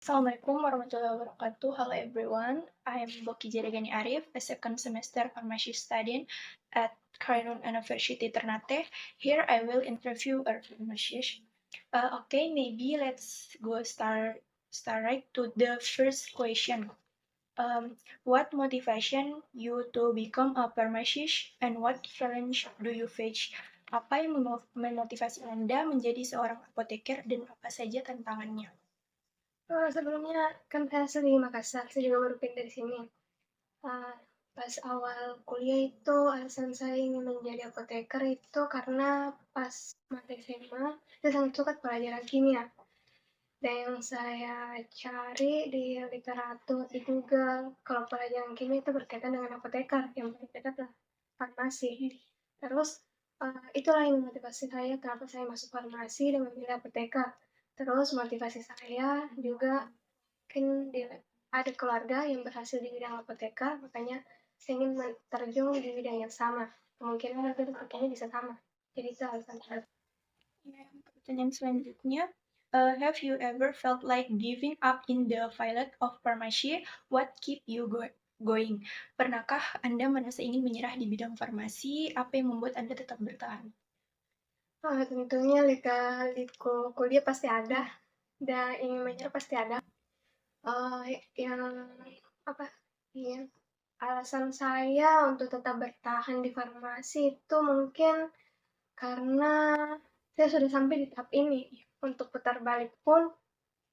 Assalamualaikum warahmatullahi wabarakatuh. Hello everyone. I'm Boki Jedegani Arif, a second semester pharmacy student at Khairul University Ternate. Here I will interview a pharmacist. Okay, maybe let's go start right to the first question. What motivation you to become a pharmacist and what challenge do you face? Apa yang memotivasi Anda menjadi seorang apoteker dan apa saja tantangannya? Sebelumnya kan saya asli Makassar, saya juga baru pindah di sini. Pas awal kuliah itu alasan saya ingin menjadi apoteker itu karena pas mata SMA, saya sangat suka pelajaran kimia. Dan yang saya cari di literatur, di Google, kalau pelajaran kimia itu berkaitan dengan apoteker, yang paling dekat lah farmasi. Terus itulah yang memotivasi saya kenapa saya masuk farmasi dan memilih apoteker. Terus motivasi saya juga mungkin ada keluarga yang berhasil di bidang apoteker, makanya saya ingin terjun di bidang yang sama. Kemungkinan nanti rezekinya bisa sama. Jadi itu alasan saya. Pertanyaan selanjutnya, have you ever felt like giving up in the field of pharmacy? What keep you going? Pernahkah Anda merasa ingin menyerah di bidang farmasi? Apa yang membuat Anda tetap bertahan? Tentunya liku kuliah pasti ada, dan ingin menyerah pasti ada. Yang apa? Iya, alasan saya untuk tetap bertahan di farmasi itu mungkin karena saya sudah sampai di tahap ini. Untuk putar balik pun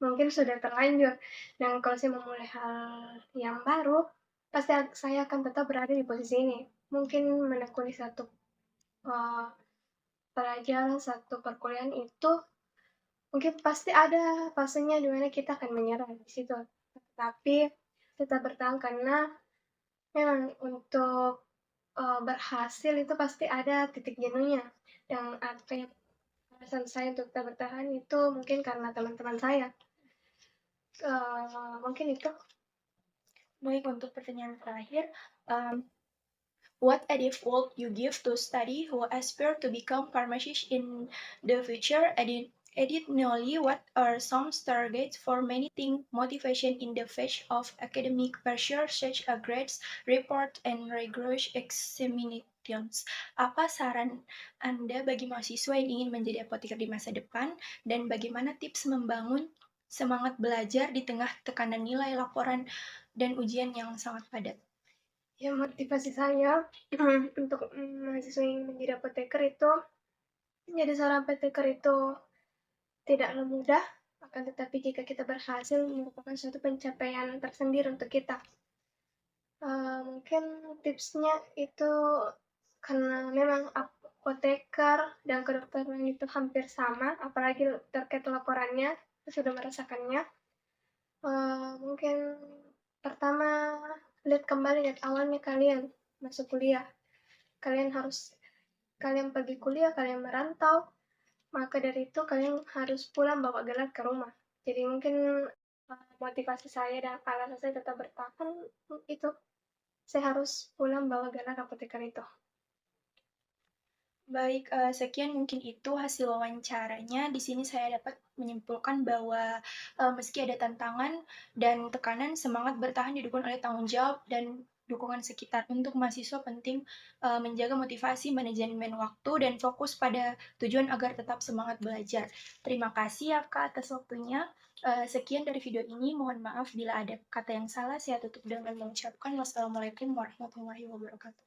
mungkin sudah terlanjur. Dan kalau saya memulai hal yang baru, pasti saya akan tetap berada di posisi ini. Mungkin menekuni satu uh, pelajaran, satu perkuliahan itu mungkin pasti ada fasenya di mana kita akan menyerah di situ. Tapi tetap bertahan karena memang untuk berhasil itu pasti ada titik jenuhnya. Dan apa yang alasan saya untuk tetap bertahan itu mungkin karena teman-teman saya. Mungkin itu. Baik, untuk pertanyaan terakhir, what advice would you give to study who aspire to become pharmacists in the future? Additionally, what are some targets for maintaining motivation in the face of academic pressure such as grades, report, and rigorous examinations? Apa saran Anda bagi mahasiswa yang ingin menjadi apoteker di masa depan, dan bagaimana tips membangun semangat belajar di tengah tekanan nilai, laporan, dan ujian yang sangat padat? Ya, motivasi saya untuk mahasiswa yang menjadi apoteker itu, menjadi seorang apoteker itu tidaklah mudah, akan tetapi jika kita berhasil merupakan suatu pencapaian tersendiri untuk kita. Mungkin tipsnya itu karena memang apoteker dan kedokteran itu hampir sama, apalagi terkait laporannya, saya sudah merasakannya. Mungkin pertama lihat kembali lihat awalnya kalian masuk kuliah. Kalian pergi kuliah, kalian merantau, maka dari itu kalian harus pulang bawa gelar ke rumah. Jadi mungkin motivasi saya dan alasan saya tetap bertahan itu saya harus pulang bawa gelar apoteker itu. Baik, sekian mungkin itu hasil wawancaranya. Di sini saya dapat menyimpulkan bahwa meski ada tantangan dan tekanan, semangat bertahan didukung oleh tanggung jawab dan dukungan sekitar. Untuk mahasiswa penting menjaga motivasi, manajemen waktu, dan fokus pada tujuan agar tetap semangat belajar. Terima kasih ya Kak atas waktunya. Sekian dari video ini. Mohon maaf bila ada kata yang salah. Saya tutup dengan mengucapkan wassalamualaikum warahmatullahi wabarakatuh.